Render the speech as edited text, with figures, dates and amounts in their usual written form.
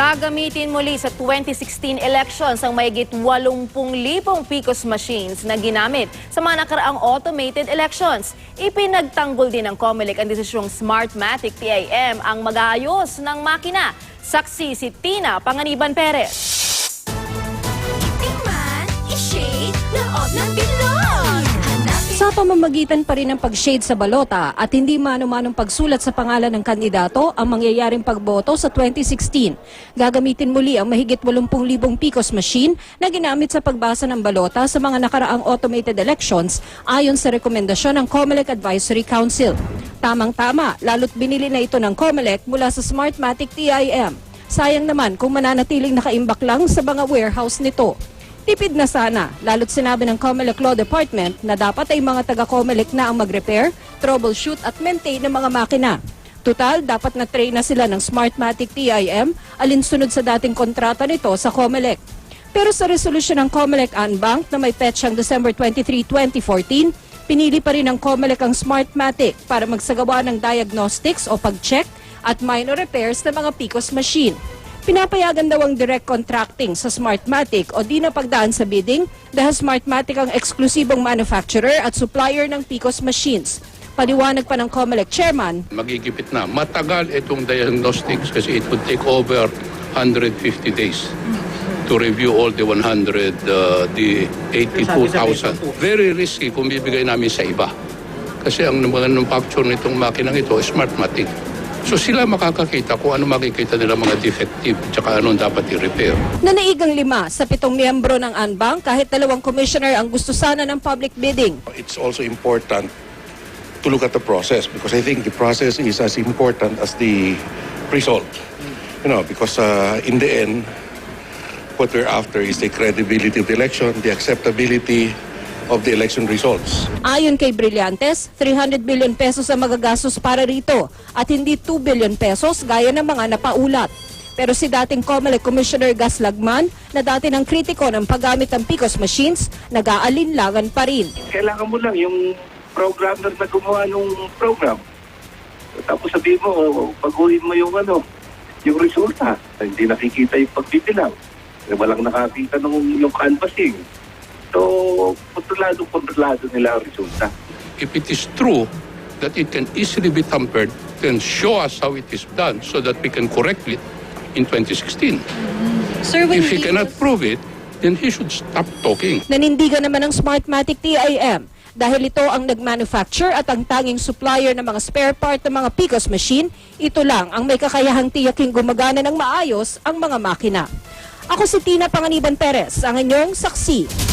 Gagamitin muli sa 2016 elections ang mahigit 80,000 PCOS machines na ginamit sa mga nakaraang automated elections. Ipinagtanggol din ng COMELEC ang desisyong Smartmatic TIM ang mag-aayos ng makina. Saksi si Tina Panganiban Perez. Tingnan, i-shade, laot ng bilog. Sa pamamagitan pa rin ng pag-shade sa balota at hindi mano-manong pagsulat sa pangalan ng kandidato ang mangyayaring pagboto sa 2016. Gagamitin muli ang mahigit 80,000 PCOS machine na ginamit sa pagbasa ng balota sa mga nakaraang automated elections ayon sa rekomendasyon ng COMELEC Advisory Council. Tamang-tama, lalo't binili na ito ng COMELEC mula sa Smartmatic TIM. Sayang naman kung mananatiling nakaimbak lang sa mga warehouse nito. Tipid na sana, lalo't sinabi ng COMELEC Law Department na dapat ay mga taga-COMELEC na ang mag-repair, troubleshoot at maintain ng mga makina. Tutal, dapat na-train na sila ng Smartmatic TIM alinsunod sa dating kontrata nito sa COMELEC. Pero sa resolusyon ng COMELEC Anbank na may petsang December 23, 2014, pinili pa rin ng COMELEC ang Smartmatic para magsagawa ng diagnostics o pag-check at minor repairs ng mga PCOS machine. Pinapayagan daw ang direct contracting sa Smartmatic o di na pagdaan sa bidding dahil Smartmatic ang eksklusibong manufacturer at supplier ng PCOS machines. Paliwanag pa ng COMELEC chairman, magigipit na. Matagal itong diagnostics kasi it would take over 150 days to review all the 82,000. Very risky kung bibigay namin sa iba. Kasi ang manufacturer nitong makinang ito is Smartmatic. So sila makakakita kung ano makikita nila mga defective at anong dapat i-repair. Nanaigang 5 sa 7 miyembro ng Anbank kahit 2 commissioner ang gusto sana ng public bidding. It's also important to look at the process because I think the process is as important as the result. Because in the end, what we're after is the credibility of the election, the acceptability of the election results. Ayon kay Brillantes, 300 billion pesos ang magagastos para rito at hindi 2 billion pesos gaya ng mga napaulat. Pero si dating COMELEC Commissioner Gas Lagman na dati ng kritiko ng paggamit ng PCOS machines, nag-aalinlangan pa rin. Kailangan mo lang yung programmer na gumawa ng program. Tapos sabihin mo, baguhin mo yung resulta. Hindi nakikita yung pagbibilang. Walang nakakita yung canvassing. So, kontrolado nila ang resulta. If it is true that it can easily be tampered, then show us how it is done so that we can correct it in 2016. Sir, If he cannot prove it, then he should stop talking. Nanindigan naman ng Smartmatic TIM dahil ito ang nag-manufacture at ang tanging supplier ng mga spare part ng mga PCOS machine, ito lang ang may kakayahang tiyaking gumagana ng maayos ang mga makina. Ako si Tina Panganiban Perez, ang inyong saksi.